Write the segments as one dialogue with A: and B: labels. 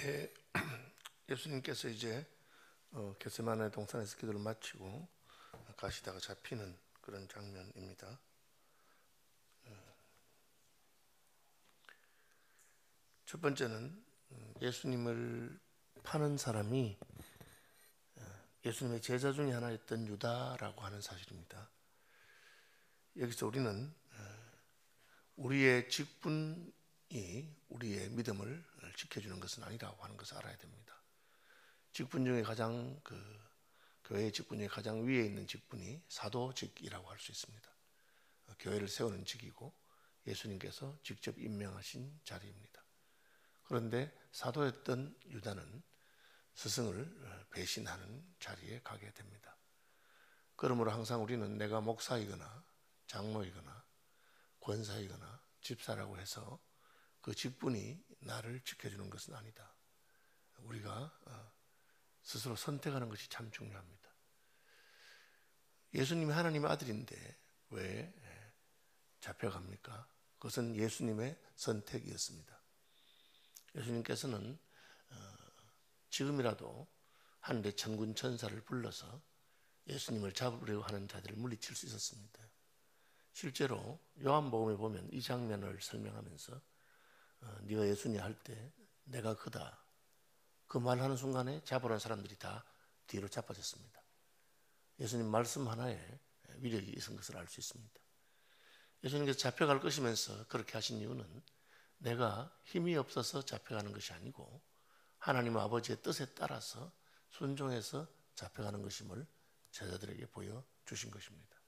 A: 예, 예수님께서 이제 겟세마네 동산에서 기도를 마치고 가시다가 잡히는 그런 장면입니다. 첫 번째는 예수님을 파는 사람이 예수님의 제자 중에 하나였던 유다라고 하는 사실입니다. 여기서 우리는 우리의 직분이 우리의 믿음을 지켜주는 것은 아니라고 하는 것을 알아야 됩니다. 직분 중에 가장 교회의 직분 중에 가장 위에 있는 직분이 사도직이라고 할 수 있습니다. 교회를 세우는 직이고 예수님께서 직접 임명하신 자리입니다. 그런데 사도였던 유다는 스승을 배신하는 자리에 가게 됩니다. 그러므로 항상 우리는 내가 목사이거나 장로이거나 권사이거나 집사라고 해서 그 직분이 나를 지켜주는 것은 아니다. 우리가 스스로 선택하는 것이 참 중요합니다. 예수님이 하나님의 아들인데 왜 잡혀갑니까? 그것은 예수님의 선택이었습니다. 예수님께서는 지금이라도 하늘의 천군 천사를 불러서 예수님을 잡으려고 하는 자들을 물리칠 수 있었습니다. 실제로 요한복음에 보면 이 장면을 설명하면서 네가 예수님 할 때 내가 그다, 그 말하는 순간에 잡으러 온 사람들이 다 뒤로 자빠졌습니다. 예수님 말씀 하나에 위력이 있은 것을 알 수 있습니다. 예수님께서 잡혀갈 것이면서 그렇게 하신 이유는 내가 힘이 없어서 잡혀가는 것이 아니고 하나님 아버지의 뜻에 따라서 순종해서 잡혀가는 것임을 제자들에게 보여주신 것입니다.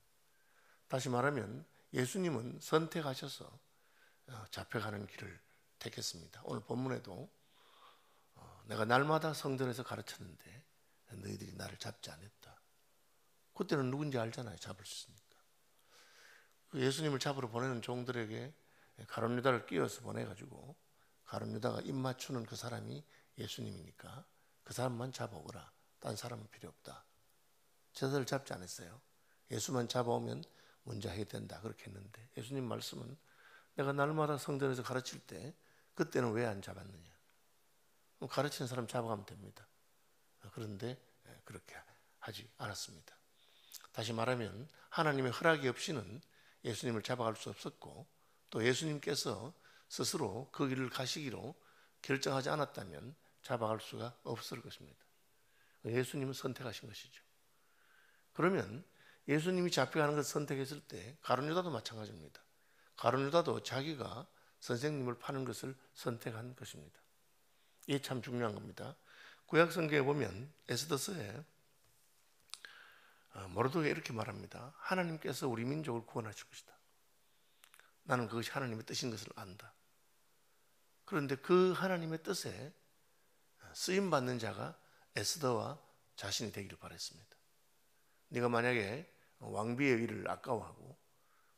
A: 다시 말하면 예수님은 선택하셔서 잡혀가는 길을 택했습니다. 오늘 본문에도 내가 날마다 성전에서 가르쳤는데 너희들이 나를 잡지 않았다. 그때는 누군지 알잖아요. 잡을 수 있으니까. 예수님을 잡으러 보내는 종들에게 가룟 유다를 끼워서 보내가지고 가룟 유다가 입 맞추는 그 사람이 예수님이니까 그 사람만 잡아오거라. 딴 사람은 필요 없다. 제자들을 잡지 않았어요. 예수만 잡아오면 문제 해결된다 그렇게 했는데 예수님 말씀은 내가 날마다 성전에서 가르칠 때 그때는 왜 안 잡았느냐. 가르치는 사람 잡아가면 됩니다. 그런데 그렇게 하지 않았습니다. 다시 말하면 하나님의 허락이 없이는 예수님을 잡아갈 수 없었고 또 예수님께서 스스로 그 길을 가시기로 결정하지 않았다면 잡아갈 수가 없을 것입니다. 예수님은 선택하신 것이죠. 그러면 예수님이 잡혀가는 것을 선택했을 때 가룟 유다도 마찬가지입니다. 가룟 유다도 자기가 선생님을 파는 것을 선택한 것입니다. 이게 참 중요한 겁니다. 구약 성경에 보면 에스더서에 모르드게가 이렇게 말합니다. 하나님께서 우리 민족을 구원하실 것이다. 나는 그것이 하나님의 뜻인 것을 안다. 그런데 그 하나님의 뜻에 쓰임받는 자가 에스더와 자신이 되기를 바랬습니다. 네가 만약에 왕비의 일을 아까워하고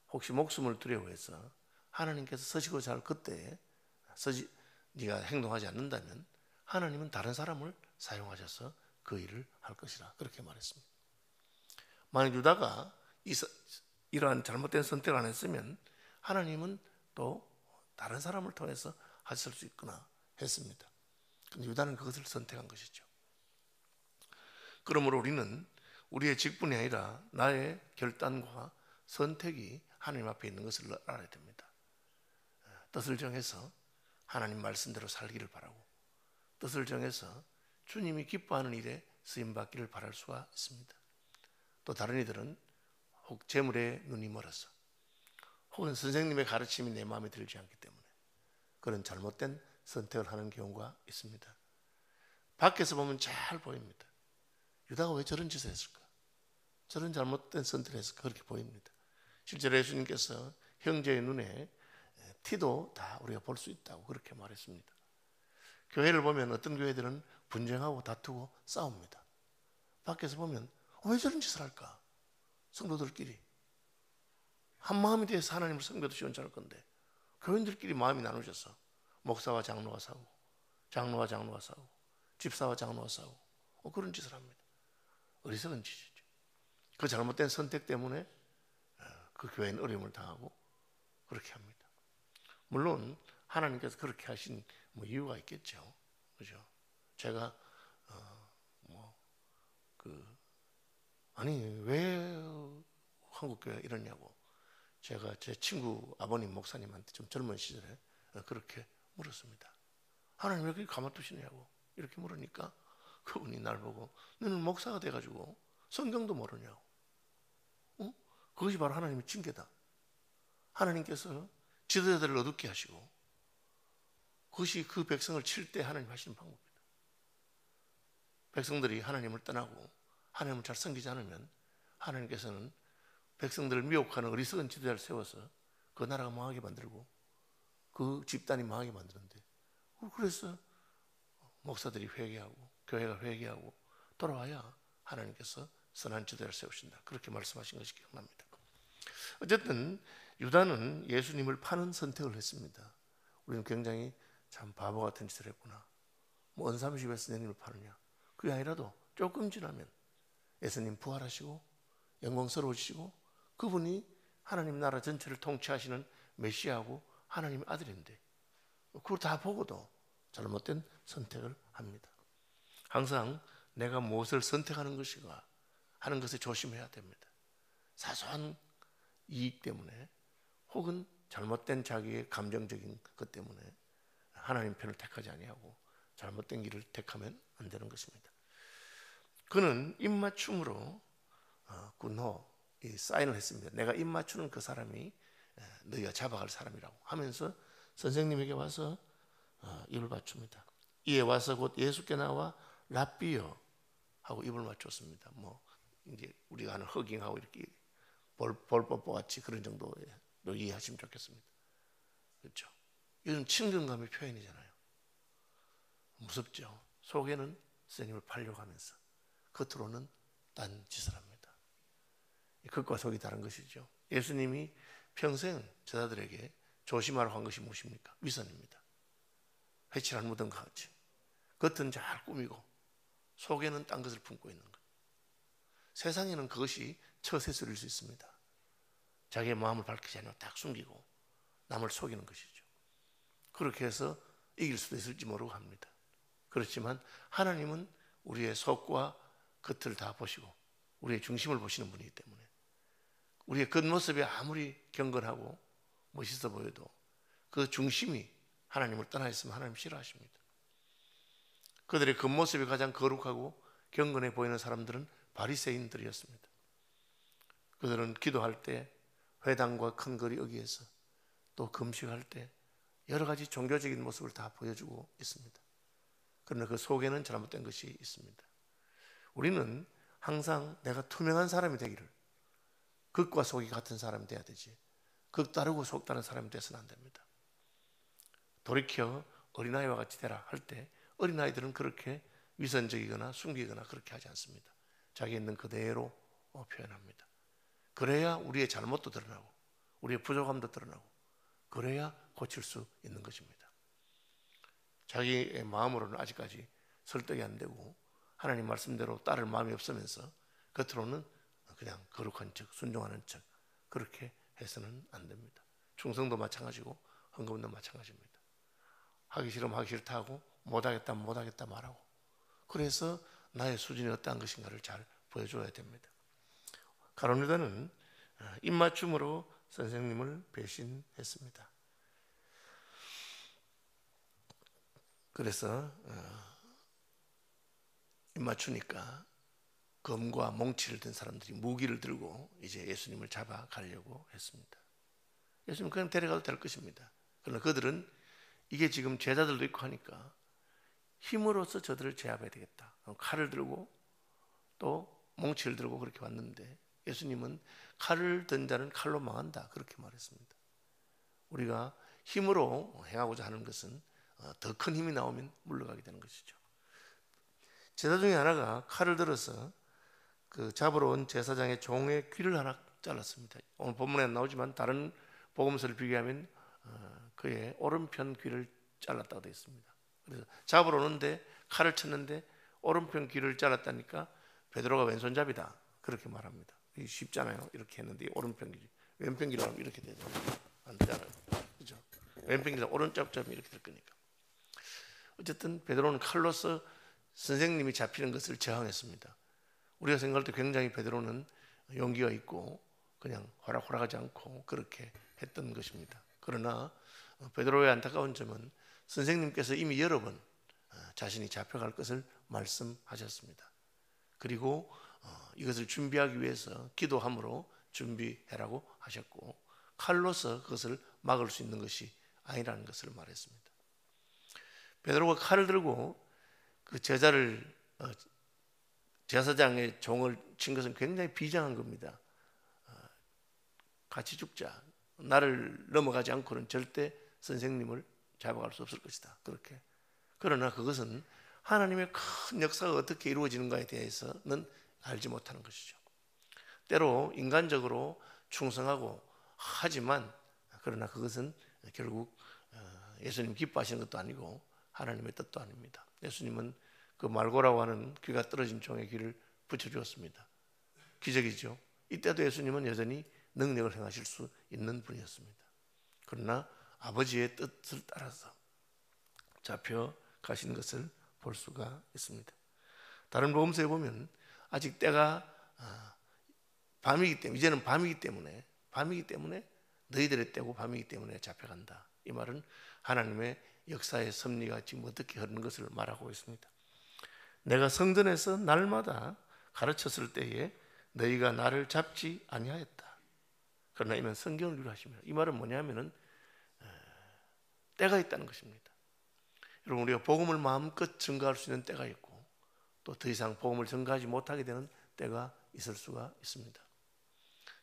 A: 혹시 목숨을 두려워해서 하나님께서 서시고 잘 그때에 네가 행동하지 않는다면 하나님은 다른 사람을 사용하셔서 그 일을 할 것이라 그렇게 말했습니다. 만약 유다가 이러한 잘못된 선택을 안 했으면 하나님은 또 다른 사람을 통해서 하실 수 있구나 했습니다. 그런데 유다는 그것을 선택한 것이죠. 그러므로 우리는 우리의 직분이 아니라 나의 결단과 선택이 하나님 앞에 있는 것을 알아야 됩니다. 뜻을 정해서 하나님 말씀대로 살기를 바라고 뜻을 정해서 주님이 기뻐하는 일에 쓰임받기를 바랄 수가 있습니다. 또 다른 이들은 혹 재물에 눈이 멀어서 혹은 선생님의 가르침이 내 마음에 들지 않기 때문에 그런 잘못된 선택을 하는 경우가 있습니다. 밖에서 보면 잘 보입니다. 유다가 왜 저런 짓을 했을까? 저런 잘못된 선택을 했을까? 그렇게 보입니다. 실제로 예수님께서 형제의 눈에 티도 다 우리가 볼 수 있다고 그렇게 말했습니다. 교회를 보면 어떤 교회들은 분쟁하고 다투고 싸웁니다. 밖에서 보면 왜 저런 짓을 할까? 성도들끼리 한 마음이 돼서 하나님을 섬겨도 시원찮을 건데 교인들끼리 마음이 나누셔서 목사와 장로가 싸우고 장로와 장로가 싸우고 집사와 장로가 싸우고 그런 짓을 합니다. 어리석은 짓이죠. 그 잘못된 선택 때문에 그 교회는 어려움을 당하고 그렇게 합니다. 물론 하나님께서 그렇게 하신 이유가 있겠죠. 그죠? 제가 아니 왜 한국교회 이러냐고 제가 제 친구 아버님 목사님한테 좀 젊은 시절에 그렇게 물었습니다. 하나님 왜 그렇게 가만두시냐고 이렇게 물으니까 그분이 날 보고 너는 목사가 돼가지고 성경도 모르냐고. 그것이 바로 하나님의 징계다. 하나님께서 지도자들을 어둡게 하시고 그것이 그 백성을 칠 때 하나님 하시는 방법입니다. 백성들이 하나님을 떠나고 하나님을 잘 섬기지 않으면 하나님께서는 백성들을 미혹하는 어리석은 지도자를 세워서 그 나라가 망하게 만들고 그 집단이 망하게 만드는데, 그래서 목사들이 회개하고 교회가 회개하고 돌아와야 하나님께서 선한 지도자를 세우신다, 그렇게 말씀하신 것이 기억납니다. 어쨌든 유다는 예수님을 파는 선택을 했습니다. 우리는 굉장히 참 바보 같은 짓을 했구나. 뭐 언삼십에서 예수님을 파느냐. 그게 아니라도 조금 지나면 예수님 부활하시고 영광스러우시고 그분이 하나님 나라 전체를 통치하시는 메시아고 하나님의 아들인데 그걸 다 보고도 잘못된 선택을 합니다. 항상 내가 무엇을 선택하는 것인가 하는 것에 조심해야 됩니다. 사소한 이익 때문에 혹은 잘못된 자기의 감정적인 것 때문에 하나님 편을 택하지 아니하고 잘못된 길을 택하면 안 되는 것입니다. 그는 입맞춤으로 군호 이 사인을 했습니다. 내가 입맞추는 그 사람이 너희가 잡아갈 사람이라고 하면서 선생님에게 와서 입을 맞춥니다. 이에 와서 곧 예수께 나와 랍비여 하고 입을 맞췄습니다. 뭐 이제 우리가 하는 허깅하고 이렇게 볼뽀뽀 같이 그런 정도로 이해하시면 좋겠습니다. 그렇죠? 이건 친근감의 표현이잖아요. 무섭죠. 속에는 선생님을 팔려고 하면서 겉으로는 딴 짓을 합니다. 겉과 속이 다른 것이죠. 예수님이 평생 제자들에게 조심하라고 한 것이 무엇입니까? 위선입니다. 회칠한 무덤과 같이 겉은 잘 꾸미고 속에는 딴 것을 품고 있는 것. 세상에는 그것이 처세술일 수 있습니다. 자기의 마음을 밝히지 않고 딱 숨기고 남을 속이는 것이죠. 그렇게 해서 이길 수도 있을지 모르고 합니다. 그렇지만 하나님은 우리의 속과 겉을 다 보시고 우리의 중심을 보시는 분이기 때문에 우리의 겉모습이 아무리 경건하고 멋있어 보여도 그 중심이 하나님을 떠나 있으면 하나님 싫어하십니다. 그들의 겉모습이 가장 거룩하고 경건해 보이는 사람들은 바리새인들이었습니다. 그들은 기도할 때 회당과 큰 거리 여기에서 또 금식할 때 여러 가지 종교적인 모습을 다 보여주고 있습니다. 그러나 그 속에는 잘못된 것이 있습니다. 우리는 항상 내가 투명한 사람이 되기를, 겉과 속이 같은 사람이 돼야 되지 겉 다르고 속 다른 사람이 돼서는 안 됩니다. 돌이켜 어린아이와 같이 되라 할 때 어린아이들은 그렇게 위선적이거나 숨기거나 그렇게 하지 않습니다. 자기 있는 그대로 표현합니다. 그래야 우리의 잘못도 드러나고 우리의 부족함도 드러나고 그래야 고칠 수 있는 것입니다. 자기의 마음으로는 아직까지 설득이 안 되고 하나님 말씀대로 따를 마음이 없으면서 겉으로는 그냥 거룩한 척, 순종하는 척 그렇게 해서는 안 됩니다. 충성도 마찬가지고 헌금도 마찬가지입니다. 하기 싫으면 하기 싫다 하고 못하겠다면 못하겠다 말하고 그래서 나의 수준이 어떠한 것인가를 잘 보여줘야 됩니다. 가룟 유다는 입맞춤으로 선생님을 배신했습니다. 그래서 입맞추니까 검과 몽치를 든 사람들이 무기를 들고 이제 예수님을 잡아가려고 했습니다. 예수님 그냥 데려가도 될 것입니다. 그러나 그들은 이게 지금 제자들도 있고 하니까 힘으로써 저들을 제압해야 되겠다. 칼을 들고 또 몽치를 들고 그렇게 왔는데 예수님은 칼을 든 자는 칼로 망한다 그렇게 말했습니다. 우리가 힘으로 행하고자 하는 것은 더 큰 힘이 나오면 물러가게 되는 것이죠. 제자 중에 하나가 칼을 들어서 그 잡으러 온 제사장의 종의 귀를 하나 잘랐습니다. 오늘 본문에 나오지만 다른 복음서를 비교하면 그의 오른편 귀를 잘랐다고 되어 있습니다. 그래서 잡으러 오는데 칼을 쳤는데 오른편 귀를 잘랐다니까 베드로가 왼손잡이다 그렇게 말합니다. 쉽잖아요. 이렇게 했는데 오른편 귀, 왼편 귀로 하면 이렇게 되잖아요. 안 되잖아요. 그죠? 왼편 귀로 오른쪽 잡으면 이렇게 될 거니까. 어쨌든 베드로는 칼로서 선생님이 잡히는 것을 저항했습니다. 우리가 생각할 때 굉장히 베드로는 용기가 있고 그냥 호락호락하지 않고 그렇게 했던 것입니다. 그러나 베드로의 안타까운 점은 선생님께서 이미 여러 번 자신이 잡혀갈 것을 말씀하셨습니다. 그리고 이것을 준비하기 위해서 기도함으로 준비해라고 하셨고 칼로서 그것을 막을 수 있는 것이 아니라는 것을 말했습니다. 베드로가 칼을 들고 그 제사장의 종을 친 것은 굉장히 비장한 겁니다. 같이 죽자. 나를 넘어가지 않고는 절대 선생님을 잡아갈 수 없을 것이다. 그렇게. 그러나 그것은 하나님의 큰 역사가 어떻게 이루어지는가에 대해서는 알지 못하는 것이죠. 때로 인간적으로 충성하고 하지만 그러나 그것은 결국 예수님 기뻐하시는 것도 아니고 하나님의 뜻도 아닙니다. 예수님은 그 말고라고 하는 귀가 떨어진 종의 귀를 붙여주었습니다. 기적이죠. 이때도 예수님은 여전히 능력을 행하실 수 있는 분이었습니다. 그러나 아버지의 뜻을 따라서 잡혀가신 것을 볼 수가 있습니다. 다른 복음서에 보면 아직 때가 밤이기 때문에 이제는 밤이기 때문에 너희들의 때고 밤이기 때문에 잡혀간다. 이 말은 하나님의 역사의 섭리가 지금 어떻게 흐르는 것을 말하고 있습니다. 내가 성전에서 날마다 가르쳤을 때에 너희가 나를 잡지 아니하였다. 그러나 이는 성경을 위로하십니다. 이 말은 뭐냐면은 때가 있다는 것입니다. 여러분 우리가 복음을 마음껏 증거할 수 있는 때가 있고 또 더 이상 복음을 증거하지 못하게 되는 때가 있을 수가 있습니다.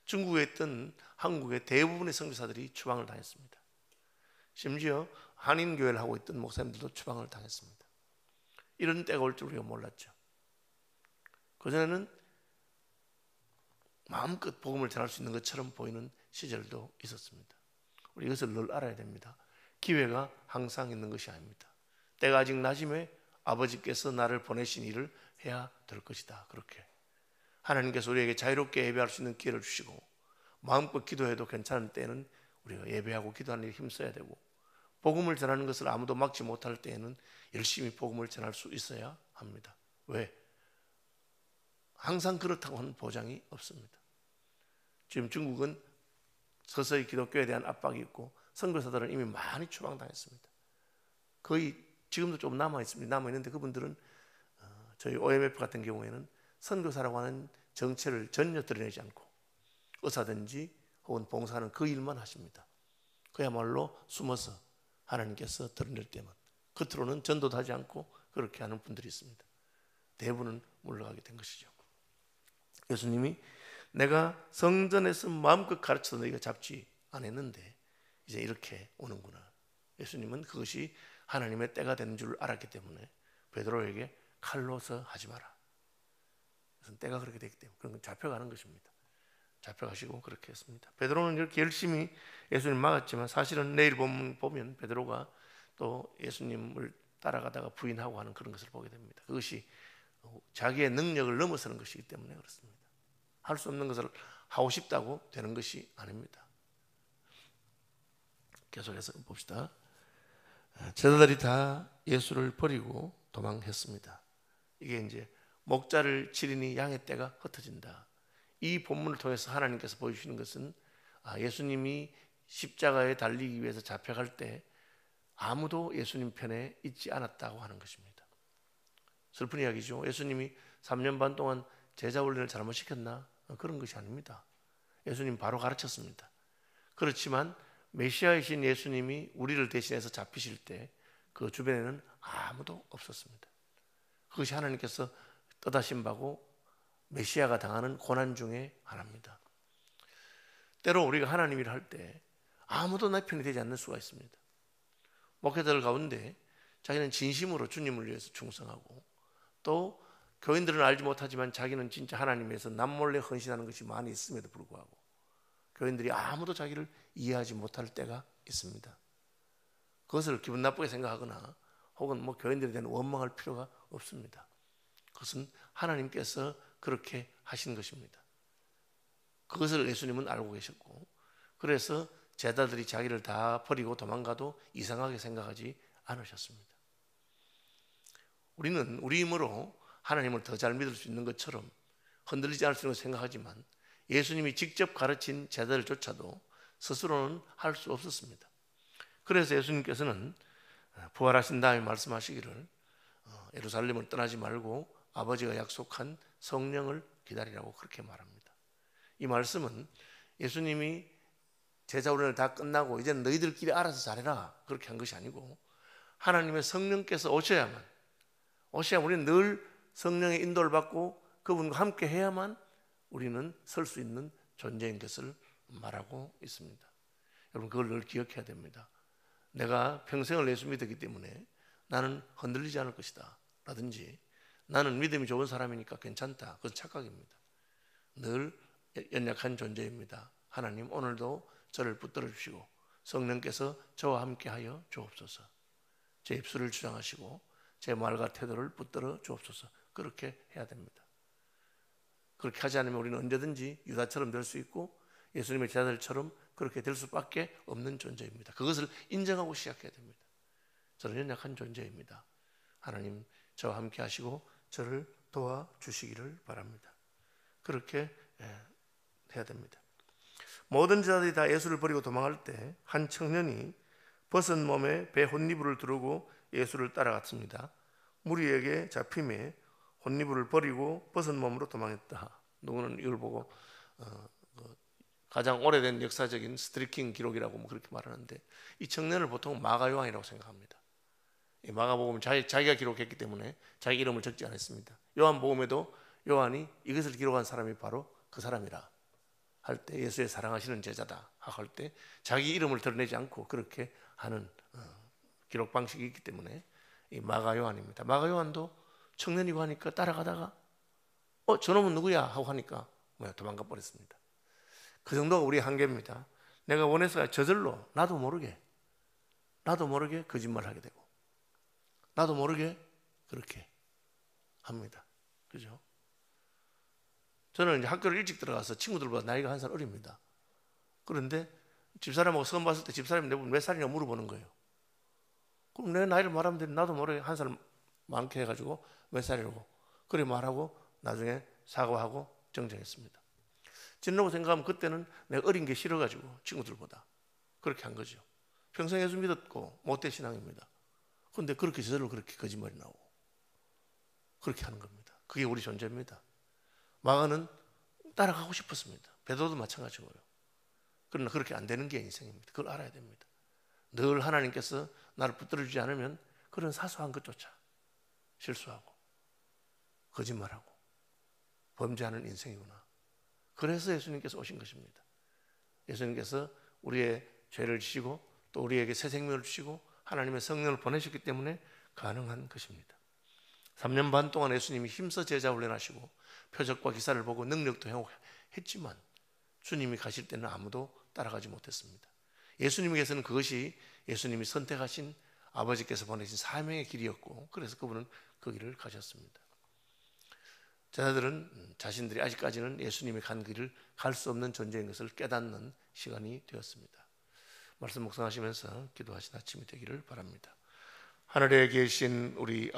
A: 중국에 있던 한국의 대부분의 선교사들이 추방을 당했습니다. 심지어 한인교회를 하고 있던 목사님들도 추방을 당했습니다. 이런 때가 올 줄 우리가 몰랐죠. 그전에는 마음껏 복음을 전할 수 있는 것처럼 보이는 시절도 있었습니다. 우리 이것을 늘 알아야 됩니다. 기회가 항상 있는 것이 아닙니다. 때가 아직 낮음에 아버지께서 나를 보내신 일을 해야 될 것이다. 그렇게 하나님께서 우리에게 자유롭게 예배할 수 있는 기회를 주시고 마음껏 기도해도 괜찮은 때에는 우리가 예배하고 기도하는 일에 힘써야 되고 복음을 전하는 것을 아무도 막지 못할 때에는 열심히 복음을 전할 수 있어야 합니다. 왜? 항상 그렇다고 하는 보장이 없습니다. 지금 중국은 서서히 기독교에 대한 압박이 있고 선교사들은 이미 많이 추방당했습니다. 거의 지금도 좀 남아있는데 그분들은 저희 OMF 같은 경우에는 선교사라고 하는 정체를 전혀 드러내지 않고 의사든지 혹은 봉사하는 그 일만 하십니다. 그야말로 숨어서 하나님께서 드러낼 때만 겉으로는 전도도 하지 않고 그렇게 하는 분들이 있습니다. 대부분은 물러가게 된 것이죠. 예수님이 내가 성전에서 마음껏 가르쳐도 너희가 잡지 않았는데 이제 이렇게 오는구나. 예수님은 그것이 하나님의 때가 되는 줄 알았기 때문에 베드로에게 칼로서 하지 마라. 그래서 때가 그렇게 되기 때문에 그런 건 잡혀가는 것입니다. 잡혀가시고 그렇게 했습니다. 베드로는 이렇게 열심히 예수님을 막았지만 사실은 내일 보면 베드로가 또 예수님을 따라가다가 부인하고 하는 그런 것을 보게 됩니다. 그것이 자기의 능력을 넘어서는 것이기 때문에 그렇습니다. 할 수 없는 것을 하고 싶다고 되는 것이 아닙니다. 계속해서 봅시다. 제자들이 다 예수를 버리고 도망했습니다. 이게 이제 목자를 치리니 양의 떼가 흩어진다. 이 본문을 통해서 하나님께서 보여주시는 것은 예수님이 십자가에 달리기 위해서 잡혀갈 때 아무도 예수님 편에 있지 않았다고 하는 것입니다. 슬픈 이야기죠. 예수님이 3년 반 동안 제자 훈련을 잘못시켰나? 그런 것이 아닙니다. 예수님 바로 가르쳤습니다. 그렇지만 메시아이신 예수님이 우리를 대신해서 잡히실 때 그 주변에는 아무도 없었습니다. 그것이 하나님께서 뜻하신 바고 메시아가 당하는 고난 중에 하나입니다. 때로 우리가 하나님 일을 할 때 아무도 내 편이 되지 않는 수가 있습니다. 목회자들 가운데 자기는 진심으로 주님을 위해서 충성하고 또 교인들은 알지 못하지만 자기는 진짜 하나님 위해서 남몰래 헌신하는 것이 많이 있음에도 불구하고 교인들이 아무도 자기를 이해하지 못할 때가 있습니다. 그것을 기분 나쁘게 생각하거나 혹은 교인들에 대한 원망할 필요가 없습니다. 그것은 하나님께서 그렇게 하신 것입니다. 그것을 예수님은 알고 계셨고 그래서 제자들이 자기를 다 버리고 도망가도 이상하게 생각하지 않으셨습니다. 우리는 우리 힘으로 하나님을 더 잘 믿을 수 있는 것처럼 흔들리지 않을 수 있는 걸 생각하지만 예수님이 직접 가르친 제자들조차도 스스로는 할 수 없었습니다. 그래서 예수님께서는 부활하신 다음에 말씀하시기를 예루살렘을 떠나지 말고 아버지가 약속한 성령을 기다리라고 그렇게 말합니다. 이 말씀은 예수님이 제자훈련을 다 끝나고 이제는 너희들끼리 알아서 잘해라 그렇게 한 것이 아니고 하나님의 성령께서 오셔야만 우리는 늘 성령의 인도를 받고 그분과 함께 해야만 우리는 설 수 있는 존재인 것을 말하고 있습니다. 여러분 그걸 늘 기억해야 됩니다. 내가 평생을 예수 믿었기 때문에 나는 흔들리지 않을 것이다 라든지 나는 믿음이 좋은 사람이니까 괜찮다, 그건 착각입니다. 늘 연약한 존재입니다. 하나님 오늘도 저를 붙들어 주시고 성령께서 저와 함께 하여 주옵소서. 제 입술을 주장하시고 제 말과 태도를 붙들어 주옵소서. 그렇게 해야 됩니다. 그렇게 하지 않으면 우리는 언제든지 유다처럼 될 수 있고 예수님의 제자들처럼 그렇게 될 수밖에 없는 존재입니다. 그것을 인정하고 시작해야 됩니다. 저는 연약한 존재입니다. 하나님 저와 함께 하시고 저를 도와주시기를 바랍니다. 그렇게 해야 됩니다. 모든 제자들이 다 예수를 버리고 도망할 때 한 청년이 벗은 몸에 배 혼니부를 두르고 예수를 따라갔습니다. 무리에게 잡힘에 혼니부를 버리고 벗은 몸으로 도망했다. 누구는 이걸 보고 가장 오래된 역사적인 스트리킹 기록이라고 그렇게 말하는데 이 청년을 보통 마가요한이라고 생각합니다. 이 마가복음은 자기가 기록했기 때문에 자기 이름을 적지 않았습니다. 요한복음에도 요한이 이것을 기록한 사람이 바로 그 사람이라 할 때 예수의 사랑하시는 제자다 할 때 자기 이름을 드러내지 않고 그렇게 하는 기록 방식이 있기 때문에 이 마가요한입니다. 마가요한도 청년이고 하니까 따라가다가 저놈은 누구야 하고 하니까 도망가 버렸습니다. 그 정도가 우리의 한계입니다. 내가 원해서 저절로 나도 모르게 거짓말하게 되고 나도 모르게 그렇게 합니다. 그죠? 저는 이제 학교를 일찍 들어가서 친구들보다 나이가 한 살 어립니다. 그런데 집사람하고 처음 봤을 때 집사람이 내보면 몇 살이냐고 물어보는 거예요. 그럼 내 나이를 말하면 되는데 나도 모르게 한 살 많게 해가지고 몇 살이라고 그래 말하고 나중에 사과하고 정정했습니다. 진노고 생각하면 그때는 내가 어린 게 싫어가지고 친구들보다 그렇게 한 거죠. 평생 예수 믿었고 못된 신앙입니다. 그런데 그렇게 저절로 그렇게 거짓말이 나오고 그렇게 하는 겁니다. 그게 우리 존재입니다. 마가는 따라가고 싶었습니다. 베드로도 마찬가지고요. 그러나 그렇게 안 되는 게 인생입니다. 그걸 알아야 됩니다. 늘 하나님께서 나를 붙들어주지 않으면 그런 사소한 것조차 실수하고 거짓말하고 범죄하는 인생이구나. 그래서 예수님께서 오신 것입니다. 예수님께서 우리의 죄를 지시고 또 우리에게 새 생명을 주시고 하나님의 성령을 보내셨기 때문에 가능한 것입니다. 3년 반 동안 예수님이 힘써 제자 훈련하시고 표적과 기사를 보고 능력도 행했지만 주님이 가실 때는 아무도 따라가지 못했습니다. 예수님께서는 그것이 예수님이 선택하신 아버지께서 보내신 사명의 길이었고 그래서 그분은 그 길을 가셨습니다. 제자들은 자신들이 아직까지는 예수님이 간 길을 갈 수 없는 존재인 것을 깨닫는 시간이 되었습니다. 말씀 묵상하시면서 기도하신 아침이 되기를 바랍니다. 하늘에 계신 우리